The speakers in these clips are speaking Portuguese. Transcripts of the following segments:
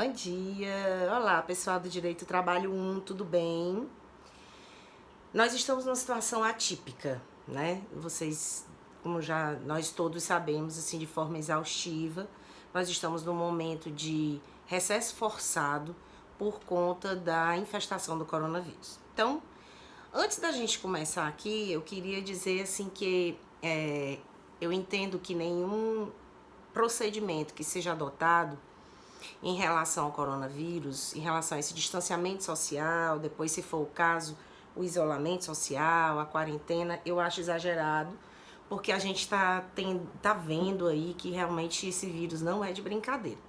Bom dia! Olá, pessoal do Direito do Trabalho 1, tudo bem? Nós estamos numa situação atípica, né? Vocês, como já nós todos sabemos, assim, de forma exaustiva, nós estamos num momento de recesso forçado por conta da infestação do coronavírus. Então, antes da gente começar aqui, eu queria dizer, assim, que eu entendo que nenhum procedimento que seja adotado em relação ao coronavírus, em relação a esse distanciamento social, depois, se for o caso, o isolamento social, a quarentena, eu acho exagerado, porque a gente tá vendo aí que realmente esse vírus não é de brincadeira.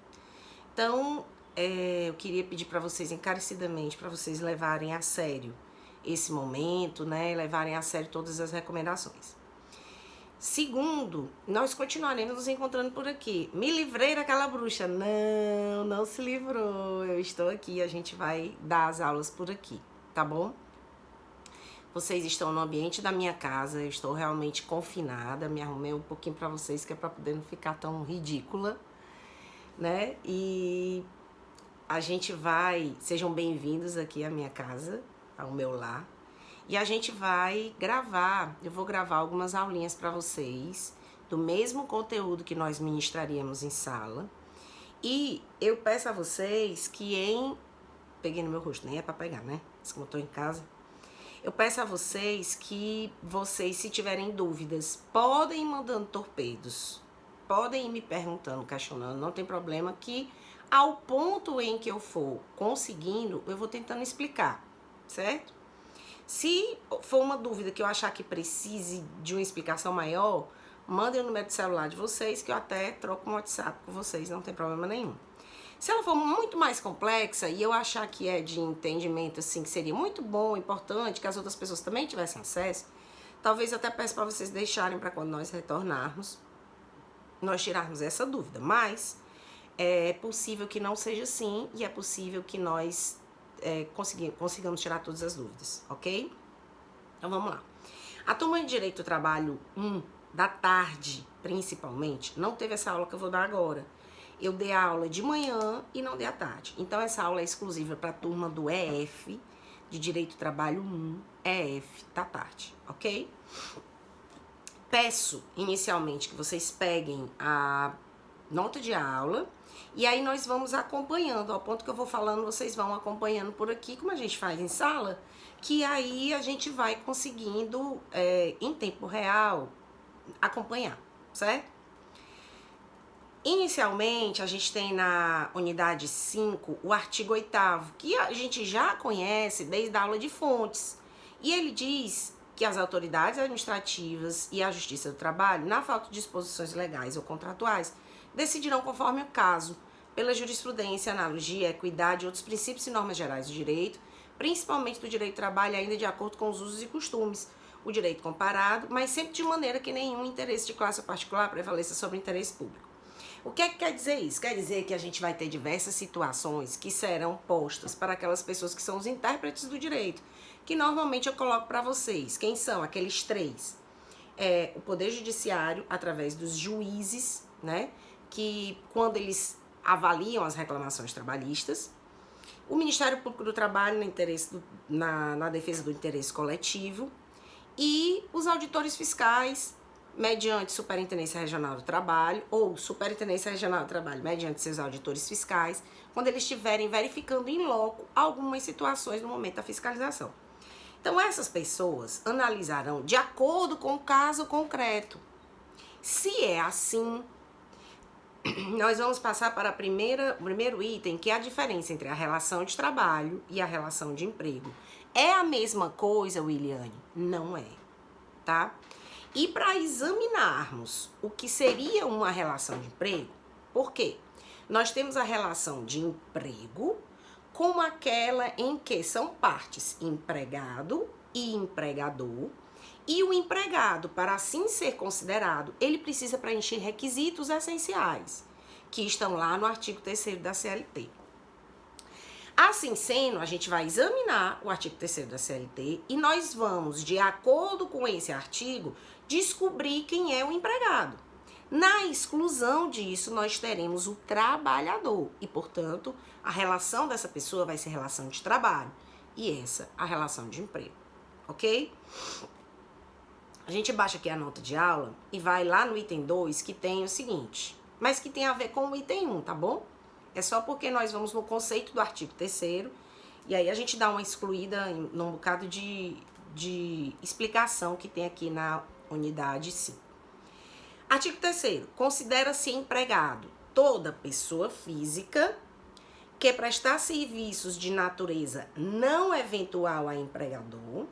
Então, eu queria pedir para vocês encarecidamente, para vocês levarem a sério esse momento, né, levarem a sério todas as recomendações. Segundo, nós continuaremos nos encontrando por aqui. Me livrei daquela bruxa. Não se livrou. Eu estou aqui, a gente vai dar as aulas por aqui, tá bom? Vocês estão no ambiente da minha casa, eu estou realmente confinada. Me arrumei um pouquinho pra vocês, que é pra poder não ficar tão ridícula, né? E a gente vai... Sejam bem-vindos aqui à minha casa, ao meu lar. E a gente vai gravar, eu vou gravar algumas aulinhas para vocês, do mesmo conteúdo que nós ministraríamos em sala. E eu peço a vocês que peguei no meu rosto, nem é para pegar, né? Como eu tô em casa. Eu peço a vocês que vocês, se tiverem dúvidas, podem ir mandando torpedos. Podem ir me perguntando, questionando, não tem problema, que ao ponto em que eu for conseguindo, eu vou tentando explicar, certo? Se for uma dúvida que eu achar que precise de uma explicação maior, mandem o número de celular de vocês, que eu até troco um WhatsApp com vocês, não tem problema nenhum. Se ela for muito mais complexa e eu achar que é de entendimento, assim, que seria muito bom, importante, que as outras pessoas também tivessem acesso, talvez eu até peço para vocês deixarem para quando nós retornarmos, nós tirarmos essa dúvida. Mas é possível que não seja assim e é possível que nós consigamos tirar todas as dúvidas, ok? Então vamos lá. A turma de Direito do Trabalho 1, da tarde, principalmente, não teve essa aula que eu vou dar agora. Eu dei a aula de manhã e não dei à tarde. Então essa aula é exclusiva para a turma do EF, de Direito do Trabalho 1, EF, da tarde, ok? Peço, inicialmente, que vocês peguem a nota de aula, e aí nós vamos acompanhando, ao ponto que eu vou falando, vocês vão acompanhando por aqui, como a gente faz em sala, que aí a gente vai conseguindo, em tempo real, acompanhar, certo? Inicialmente, a gente tem na unidade 5 o artigo 8º, que a gente já conhece desde a aula de fontes, e ele diz que as autoridades administrativas e a Justiça do Trabalho, na falta de disposições legais ou contratuais, decidirão conforme o caso, pela jurisprudência, analogia, equidade e outros princípios e normas gerais do direito, principalmente do direito do trabalho, ainda de acordo com os usos e costumes, o direito comparado, mas sempre de maneira que nenhum interesse de classe particular prevaleça sobre o interesse público. O que é que quer dizer isso? Quer dizer que a gente vai ter diversas situações que serão postas para aquelas pessoas que são os intérpretes do direito, que normalmente eu coloco para vocês. Quem são? Aqueles três. O Poder Judiciário, através dos juízes, né? Que quando eles avaliam as reclamações trabalhistas, o Ministério Público do Trabalho na defesa do interesse coletivo e os auditores fiscais, mediante Superintendência Regional do Trabalho ou Superintendência Regional do Trabalho, mediante seus auditores fiscais, quando eles estiverem verificando em loco algumas situações no momento da fiscalização. Então, essas pessoas analisarão de acordo com o caso concreto. Se é assim, nós vamos passar para o primeiro item, que é a diferença entre a relação de trabalho e a relação de emprego. É a mesma coisa, Williane? Não é, tá? E para examinarmos o que seria uma relação de emprego, por quê? Nós temos a relação de emprego como aquela em que são partes empregado e empregador, e o empregado, para assim ser considerado, ele precisa preencher requisitos essenciais, que estão lá no artigo 3º da CLT. Assim sendo, a gente vai examinar o artigo 3º da CLT e nós vamos, de acordo com esse artigo, descobrir quem é o empregado. Na exclusão disso, nós teremos o trabalhador e, portanto, a relação dessa pessoa vai ser relação de trabalho e essa a relação de emprego, ok? A gente baixa aqui a nota de aula e vai lá no item 2 que tem o seguinte, mas que tem a ver com o item 1, tá bom? É só porque nós vamos no conceito do artigo 3º e aí a gente dá uma excluída num bocado de explicação que tem aqui na unidade 5. Artigo 3º. Considera-se empregado toda pessoa física que prestar serviços de natureza não eventual a empregador,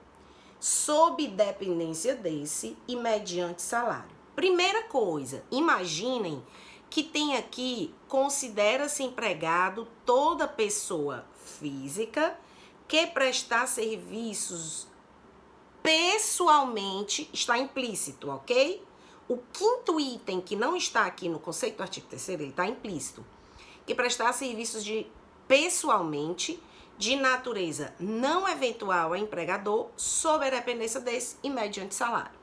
sob dependência desse e mediante salário. Primeira coisa, imaginem que tem aqui, considera-se empregado toda pessoa física que prestar serviços pessoalmente, está implícito, ok? O quinto item que não está aqui no conceito do artigo 3º, ele está implícito, que prestar serviços pessoalmente de natureza não eventual a empregador, sob a dependência desse e mediante salário.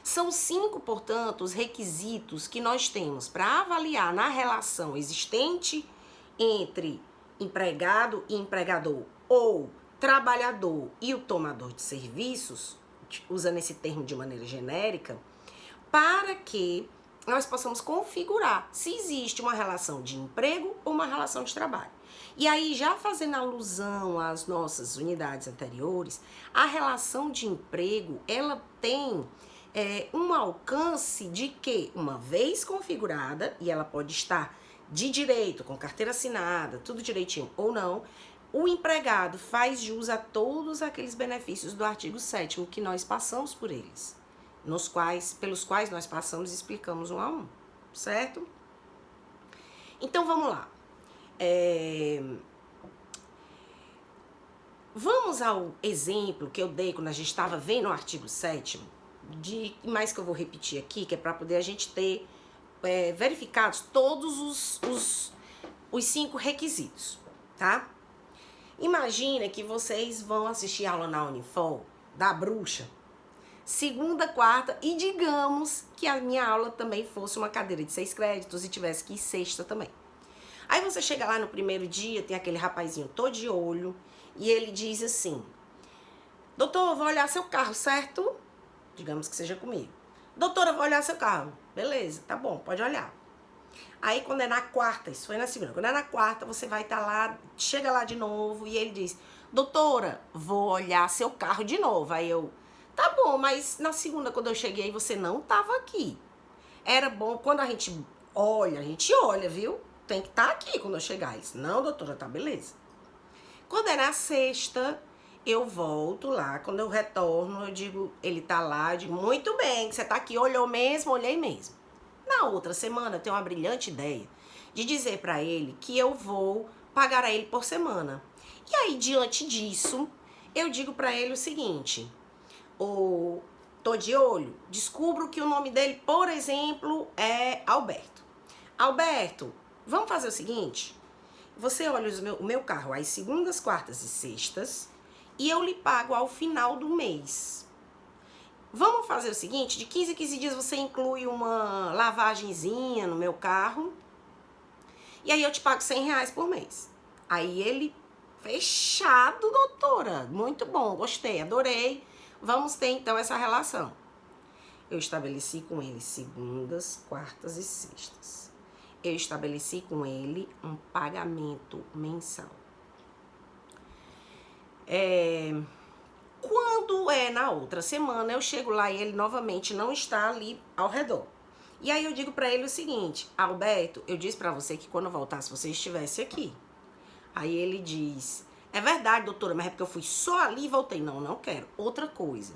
São 5, portanto, os requisitos que nós temos para avaliar na relação existente entre empregado e empregador ou trabalhador e o tomador de serviços, usando esse termo de maneira genérica, para que nós possamos configurar se existe uma relação de emprego ou uma relação de trabalho. E aí, já fazendo alusão às nossas unidades anteriores, a relação de emprego, ela tem um alcance de que, uma vez configurada, e ela pode estar de direito, com carteira assinada, tudo direitinho ou não, o empregado faz jus a todos aqueles benefícios do artigo 7º que nós passamos por eles, pelos quais nós passamos e explicamos um a um, certo? Então, vamos lá. Vamos ao exemplo que eu dei quando a gente estava vendo o artigo 7º, mais que eu vou repetir aqui, que é para poder a gente ter verificados todos os 5 requisitos, tá? Imagina que vocês vão assistir aula na Unifor da bruxa, segunda, quarta, e digamos que a minha aula também fosse uma cadeira de 6 créditos e tivesse que ir sexta também. Aí você chega lá no primeiro dia, tem aquele rapazinho todo de olho, e ele diz assim: doutor, eu vou olhar seu carro, certo? Digamos que seja comigo. Doutora, eu vou olhar seu carro. Beleza, tá bom, pode olhar. Aí quando é na quarta, isso foi na segunda, quando é na quarta, você vai estar lá, chega lá de novo, e ele diz: doutora, vou olhar seu carro de novo. Aí eu: tá bom, mas na segunda, quando eu cheguei, você não tava aqui. Era bom, quando a gente olha, viu? Tem que estar aqui quando eu chegar. Ele disse: não, doutora, tá beleza. Quando é na sexta, eu volto lá. Quando eu retorno, eu digo: ele tá lá. Eu digo: muito bem, que você tá aqui. Olhou mesmo? Olhei mesmo. Na outra semana, eu tenho uma brilhante ideia de dizer pra ele que eu vou pagar a ele por semana. E aí, diante disso, eu digo pra ele o seguinte: tô de olho, descubro que o nome dele, por exemplo, é Alberto. Alberto, vamos fazer o seguinte: você olha o meu carro às segundas, quartas e sextas e eu lhe pago ao final do mês. Vamos fazer o seguinte: de 15 a 15 dias você inclui uma lavagenzinha no meu carro e aí eu te pago R$100 por mês. Aí ele: fechado, doutora, muito bom, gostei, adorei, vamos ter então essa relação. Eu estabeleci com ele segundas, quartas e sextas. Eu estabeleci com ele um pagamento mensal. Quando é na outra semana, eu chego lá e ele novamente não está ali ao redor. E aí eu digo pra ele o seguinte: Alberto, eu disse pra você que quando eu voltasse você estivesse aqui. Aí ele diz: é verdade, doutora, mas é porque eu fui só ali e voltei. Não, não quero. Outra coisa.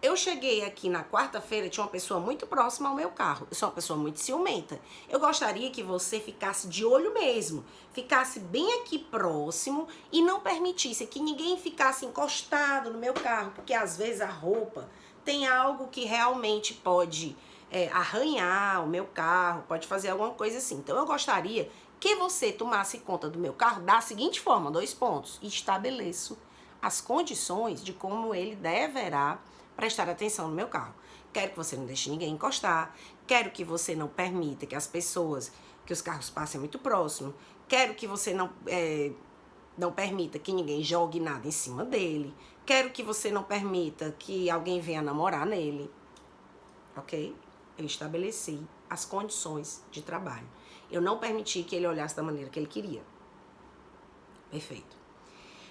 Eu cheguei aqui na quarta-feira, tinha uma pessoa muito próxima ao meu carro. Eu sou uma pessoa muito ciumenta. Eu gostaria que você ficasse de olho mesmo, ficasse bem aqui próximo e não permitisse que ninguém ficasse encostado no meu carro, porque às vezes a roupa tem algo que realmente pode arranhar o meu carro, pode fazer alguma coisa assim. Então eu gostaria que você tomasse conta do meu carro da seguinte forma, 2 pontos, e estabeleço as condições de como ele deverá prestar atenção no meu carro. Quero que você não deixe ninguém encostar, Quero que você não permita que as pessoas, que os carros passem muito próximo. Quero que você não permita que ninguém jogue nada em cima dele. Quero que você não permita que alguém venha namorar nele. Ok? Eu estabeleci as condições de trabalho. Eu não permiti que ele olhasse da maneira que ele queria. Perfeito.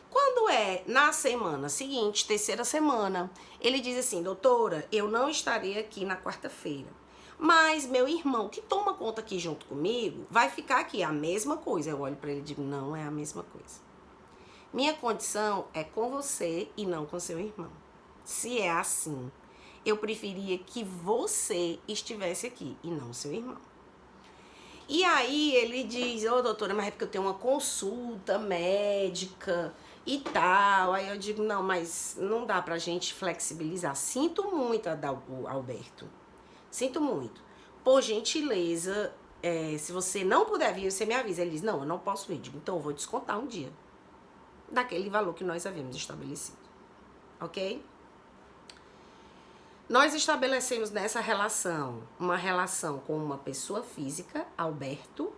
Quando é na semana seguinte, terceira semana, ele diz assim: doutora, eu não estarei aqui na quarta-feira, mas meu irmão, que toma conta aqui junto comigo, vai ficar aqui. A mesma coisa. Eu olho para ele e digo: não é a mesma coisa. Minha condição é com você e não com seu irmão. Se é assim, eu preferia que você estivesse aqui e não seu irmão. E aí ele diz: ô doutora, mas é porque eu tenho uma consulta médica e tal. Aí eu digo: não, mas não dá pra gente flexibilizar. Sinto muito, Alberto. Sinto muito. Por gentileza, se você não puder vir, você me avisa. Ele diz: não, eu não posso ir. Eu digo: então eu vou descontar um dia daquele valor que nós havíamos estabelecido. Ok? Nós estabelecemos nessa relação uma relação com uma pessoa física, Alberto.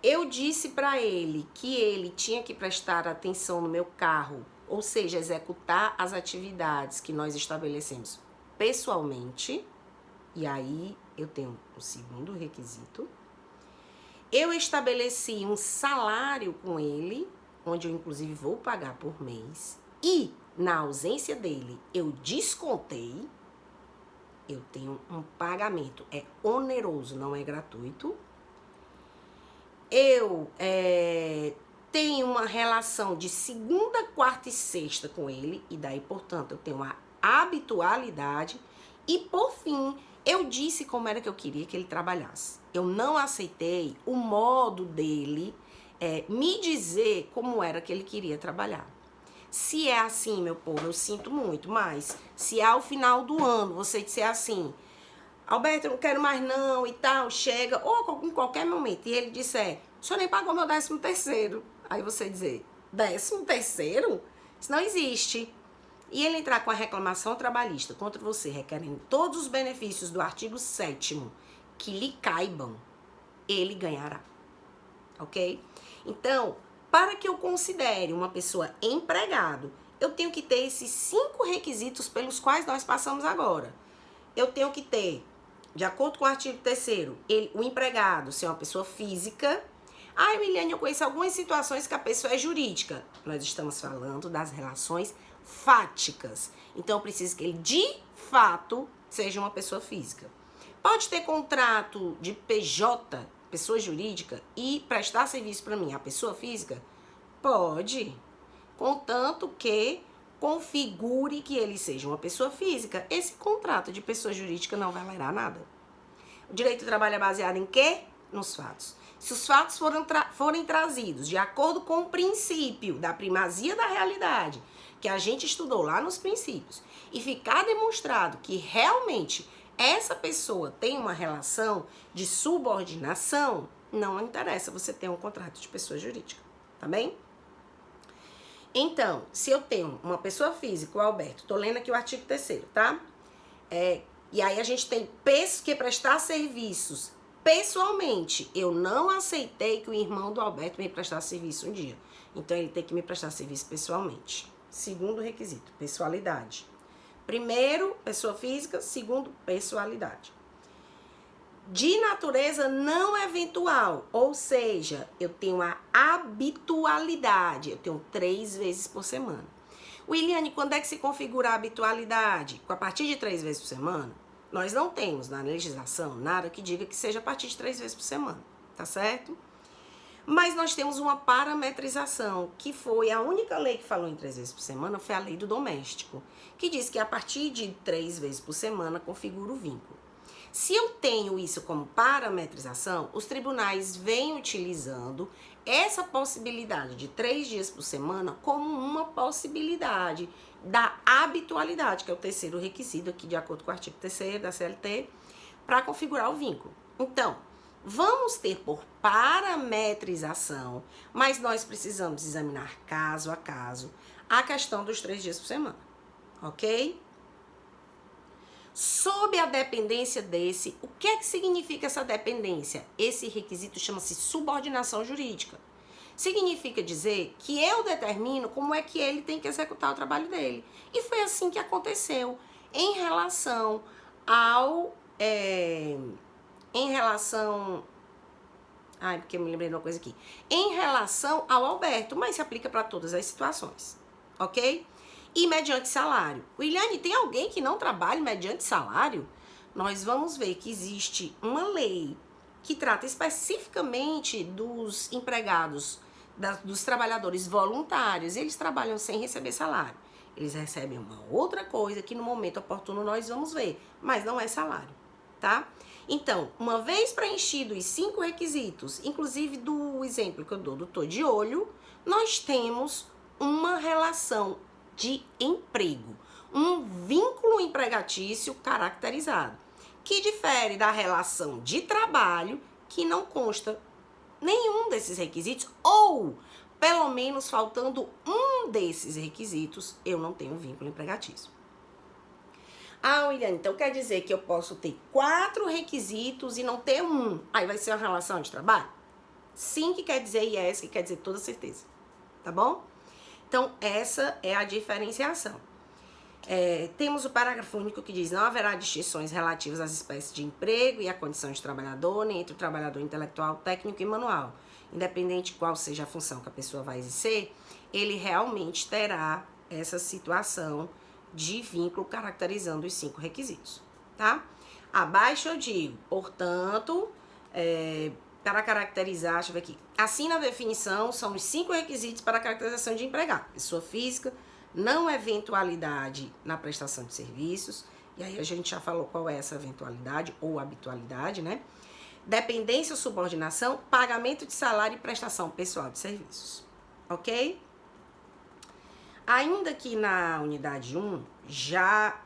Eu disse para ele que ele tinha que prestar atenção no meu carro, ou seja, executar as atividades que nós estabelecemos pessoalmente. E aí eu tenho o segundo requisito. Eu estabeleci um salário com ele, onde eu inclusive vou pagar por mês. E na ausência dele, eu descontei. Eu tenho um pagamento, é oneroso, não é gratuito. Eu tenho uma relação de segunda, quarta e sexta com ele, e daí, portanto, eu tenho uma habitualidade. E, por fim, eu disse como era que eu queria que ele trabalhasse. Eu não aceitei o modo dele me dizer como era que ele queria trabalhar. Se é assim, meu povo, eu sinto muito, mas se ao final do ano você disser assim: Alberto, eu não quero mais não e tal, chega, ou em qualquer momento, e ele disser: o senhor nem pagou meu 13º. Aí você dizer: 13º? Isso não existe. E ele entrar com a reclamação trabalhista contra você, requerendo todos os benefícios do artigo 7º que lhe caibam, ele ganhará. Ok? Então, para que eu considere uma pessoa empregado, eu tenho que ter esses 5 requisitos pelos quais nós passamos agora. Eu tenho que ter, de acordo com o artigo 3º, o empregado ser uma pessoa física. Ah, Emiliane, eu conheço algumas situações que a pessoa é jurídica. Nós estamos falando das relações fáticas. Então, eu preciso que ele, de fato, seja uma pessoa física. Pode ter contrato de PJ, pessoa jurídica, e prestar serviço para mim, a pessoa física? Pode, contanto que configure que ele seja uma pessoa física. Esse contrato de pessoa jurídica não vai valer nada. O direito do trabalho é baseado em quê? Nos fatos. Se os fatos forem trazidos de acordo com o princípio da primazia da realidade, que a gente estudou lá nos princípios, e ficar demonstrado que realmente essa pessoa tem uma relação de subordinação, não interessa você ter um contrato de pessoa jurídica, tá bem? Então, se eu tenho uma pessoa física, o Alberto, tô lendo aqui o artigo 3º, tá? E aí a gente tem que prestar serviços pessoalmente. Eu não aceitei que o irmão do Alberto me prestasse serviço um dia. Então, ele tem que me prestar serviço pessoalmente. Segundo requisito, pessoalidade. Primeiro, pessoa física. Segundo, pessoalidade. De natureza não eventual, ou seja, eu tenho a habitualidade, eu tenho 3 vezes por semana. Williane, quando é que se configura a habitualidade? A partir de 3 vezes por semana? Nós não temos na legislação nada que diga que seja a partir de 3 vezes por semana, tá certo? Mas nós temos uma parametrização, que foi a única lei que falou em 3 vezes por semana, foi a lei do doméstico, que diz que a partir de 3 vezes por semana configura o vínculo. Se eu tenho isso como parametrização, os tribunais vêm utilizando essa possibilidade de 3 dias por semana como uma possibilidade da habitualidade, que é o 3º requisito aqui, de acordo com o artigo 3º da CLT, para configurar o vínculo. Então, vamos ter por parametrização, mas nós precisamos examinar caso a caso a questão dos 3 dias por semana, ok? Sob a dependência desse, o que é que significa essa dependência? Esse requisito chama-se subordinação jurídica. Significa dizer que eu determino como é que ele tem que executar o trabalho dele. E foi assim que aconteceu em relação ao... porque eu me lembrei de uma coisa aqui. Em relação ao Alberto, mas se aplica para todas as situações, ok? E mediante salário. Williane, tem alguém que não trabalha mediante salário? Nós vamos ver que existe uma lei que trata especificamente dos empregados, dos trabalhadores voluntários. Eles trabalham sem receber salário. Eles recebem uma outra coisa que no momento oportuno nós vamos ver, mas não é salário, tá? Então, uma vez preenchidos os 5 requisitos, inclusive do exemplo que eu dou do tô de olho, nós temos uma relação de emprego, um vínculo empregatício caracterizado, que difere da relação de trabalho, que não consta nenhum desses requisitos, ou, pelo menos, faltando um desses requisitos, eu não tenho vínculo empregatício. Ah, Williane, então quer dizer que eu posso ter 4 requisitos e não ter um? Aí vai ser uma relação de trabalho? Sim que quer dizer yes, que quer dizer toda certeza, tá bom? Então, essa é a diferenciação. Temos o parágrafo único que diz: não haverá distinções relativas às espécies de emprego e à condição de trabalhador, nem entre o trabalhador intelectual, técnico e manual. Independente de qual seja a função que a pessoa vai exercer, ele realmente terá essa situação de vínculo caracterizando os 5 requisitos, tá? Abaixo eu digo, portanto, para caracterizar, deixa eu ver aqui. Assim, na definição, são os 5 requisitos para a caracterização de empregado. Pessoa física, não eventualidade na prestação de serviços, e aí a gente já falou qual é essa eventualidade ou habitualidade, né? Dependência ou subordinação, pagamento de salário e prestação pessoal de serviços, ok? Ainda que na unidade 1, já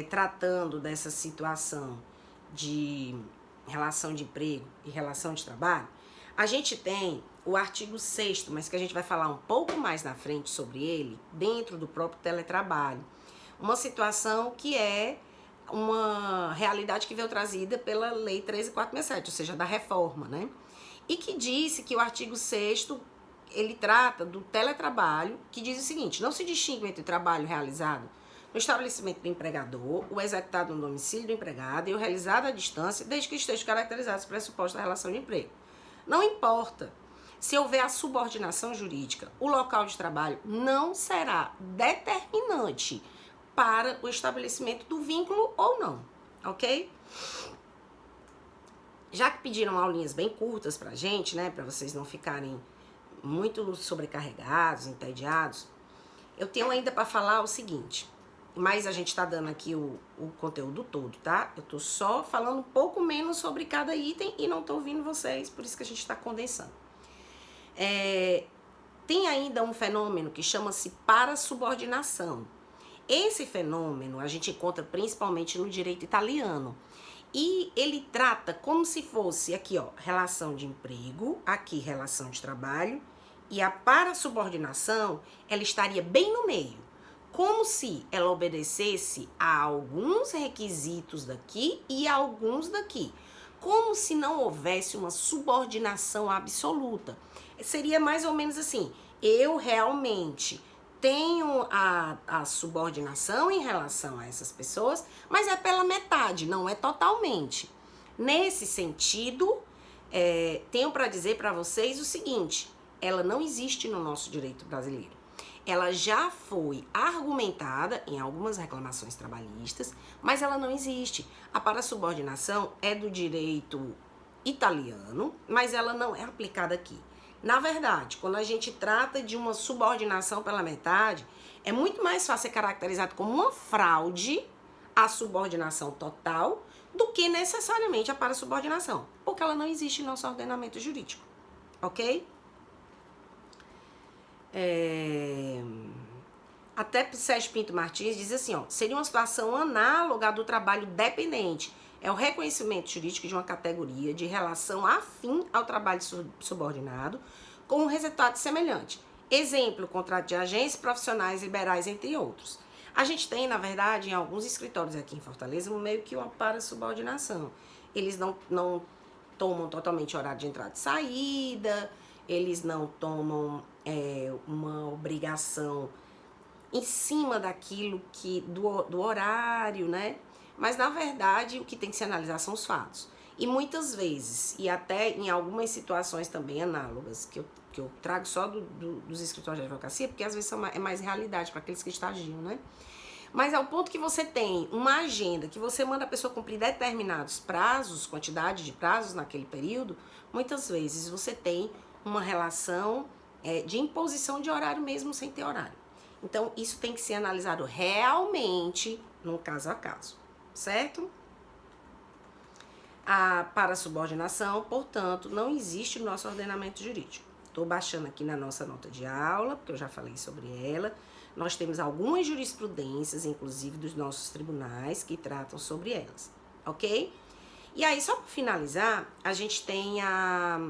tratando dessa situação de relação de emprego e relação de trabalho, a gente tem o artigo 6º, mas que a gente vai falar um pouco mais na frente sobre ele, dentro do próprio teletrabalho. Uma situação que é uma realidade que veio trazida pela Lei 13.467, ou seja, da reforma, né? E que disse que o artigo 6º, ele trata do teletrabalho, que diz o seguinte: não se distingue entre o trabalho realizado no estabelecimento do empregador, o executado no domicílio do empregado e o realizado à distância, desde que estejam caracterizados os pressupostos da relação de emprego. Não importa se houver a subordinação jurídica, o local de trabalho não será determinante para o estabelecimento do vínculo ou não, ok? Já que pediram aulinhas bem curtas pra gente, né, pra vocês não ficarem muito sobrecarregados, entediados, eu tenho ainda para falar o seguinte, mas a gente tá dando aqui o conteúdo todo, tá? Eu tô só falando um pouco menos sobre cada item e não tô ouvindo vocês, por isso que a gente tá condensando. Tem ainda um fenômeno que chama-se parasubordinação. Esse fenômeno a gente encontra principalmente no direito italiano. E ele trata como se fosse aqui, ó, relação de emprego, aqui relação de trabalho, e a parasubordinação, ela estaria bem no meio, como se ela obedecesse a alguns requisitos daqui e a alguns daqui, como se não houvesse uma subordinação absoluta. Seria mais ou menos assim: eu realmente tenho a subordinação em relação a essas pessoas, mas é pela metade, não é totalmente. Nesse sentido, tenho para dizer para vocês o seguinte: ela não existe no nosso direito brasileiro. Ela já foi argumentada em algumas reclamações trabalhistas, mas ela não existe. A parasubordinação é do direito italiano, mas ela não é aplicada aqui. Na verdade, quando a gente trata de uma subordinação pela metade, é muito mais fácil ser caracterizado como uma fraude a subordinação total do que necessariamente a parasubordinação, porque ela não existe no nosso ordenamento jurídico, ok? Até Sérgio Pinto Martins diz assim, ó: seria uma situação análoga do trabalho dependente. É o reconhecimento jurídico de uma categoria de relação afim ao trabalho subordinado, com um resultado semelhante. Exemplo, contrato de agências, profissionais liberais, entre outros. A gente tem, na verdade, em alguns escritórios aqui em Fortaleza, meio que uma para-subordinação. Eles não tomam totalmente horário de entrada e saída, eles não tomam uma obrigação em cima daquilo do horário, né? Mas, na verdade, o que tem que se analisar são os fatos. E muitas vezes, e até em algumas situações também análogas, que eu trago só dos escritórios de advocacia, porque às vezes é mais realidade para aqueles que estagiam, né? Mas ao ponto que você tem uma agenda, que você manda a pessoa cumprir determinados prazos, quantidade de prazos naquele período, muitas vezes você tem uma relação de imposição de horário mesmo sem ter horário. Então, isso tem que ser analisado realmente no caso a caso, certo? A parasubordinação, portanto, não existe no nosso ordenamento jurídico. Estou baixando aqui na nossa nota de aula, porque eu já falei sobre ela. Nós temos algumas jurisprudências, inclusive dos nossos tribunais, que tratam sobre elas, ok? E aí, só para finalizar, a gente tem a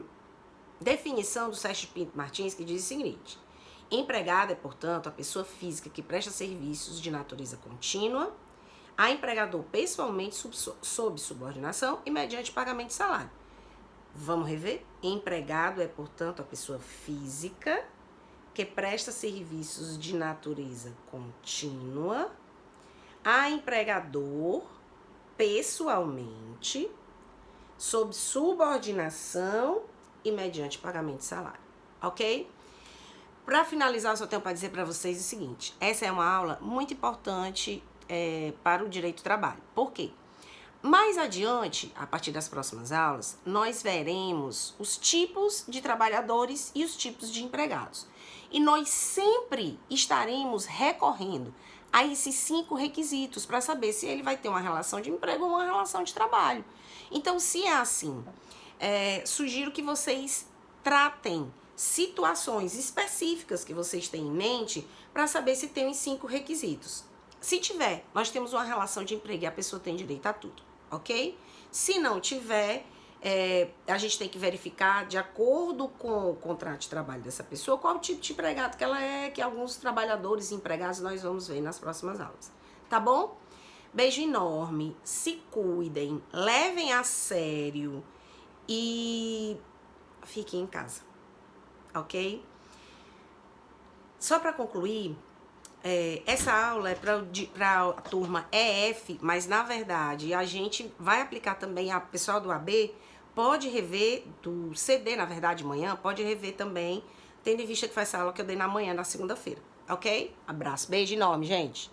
definição do Sérgio Pinto Martins, que diz o seguinte: empregado é, portanto, a pessoa física que presta serviços de natureza contínua a empregador pessoalmente sob subordinação e mediante pagamento de salário. Vamos rever? Empregado é, portanto, a pessoa física que presta serviços de natureza contínua a empregador pessoalmente sob subordinação e mediante pagamento de salário, ok? Para finalizar, eu só tenho para dizer para vocês o seguinte: essa é uma aula muito importante para o direito do trabalho. Por quê? Mais adiante, a partir das próximas aulas, nós veremos os tipos de trabalhadores e os tipos de empregados. E nós sempre estaremos recorrendo a esses 5 requisitos para saber se ele vai ter uma relação de emprego ou uma relação de trabalho. Então, se é assim, sugiro que vocês tratem situações específicas que vocês têm em mente para saber se tem os 5 requisitos. Se tiver, nós temos uma relação de emprego e a pessoa tem direito a tudo, ok? Se não tiver, a gente tem que verificar, de acordo com o contrato de trabalho dessa pessoa, qual o tipo de empregado que ela é, que alguns trabalhadores e empregados nós vamos ver nas próximas aulas, tá bom? Beijo enorme, se cuidem, levem a sério e fiquem em casa, ok? Só para concluir, essa aula é para a turma EF, mas na verdade a gente vai aplicar também, a pessoal do AB pode rever, do CD na verdade amanhã, pode rever também, tendo em vista que foi essa aula que eu dei na manhã, na segunda-feira, ok? Abraço, beijo enorme, gente!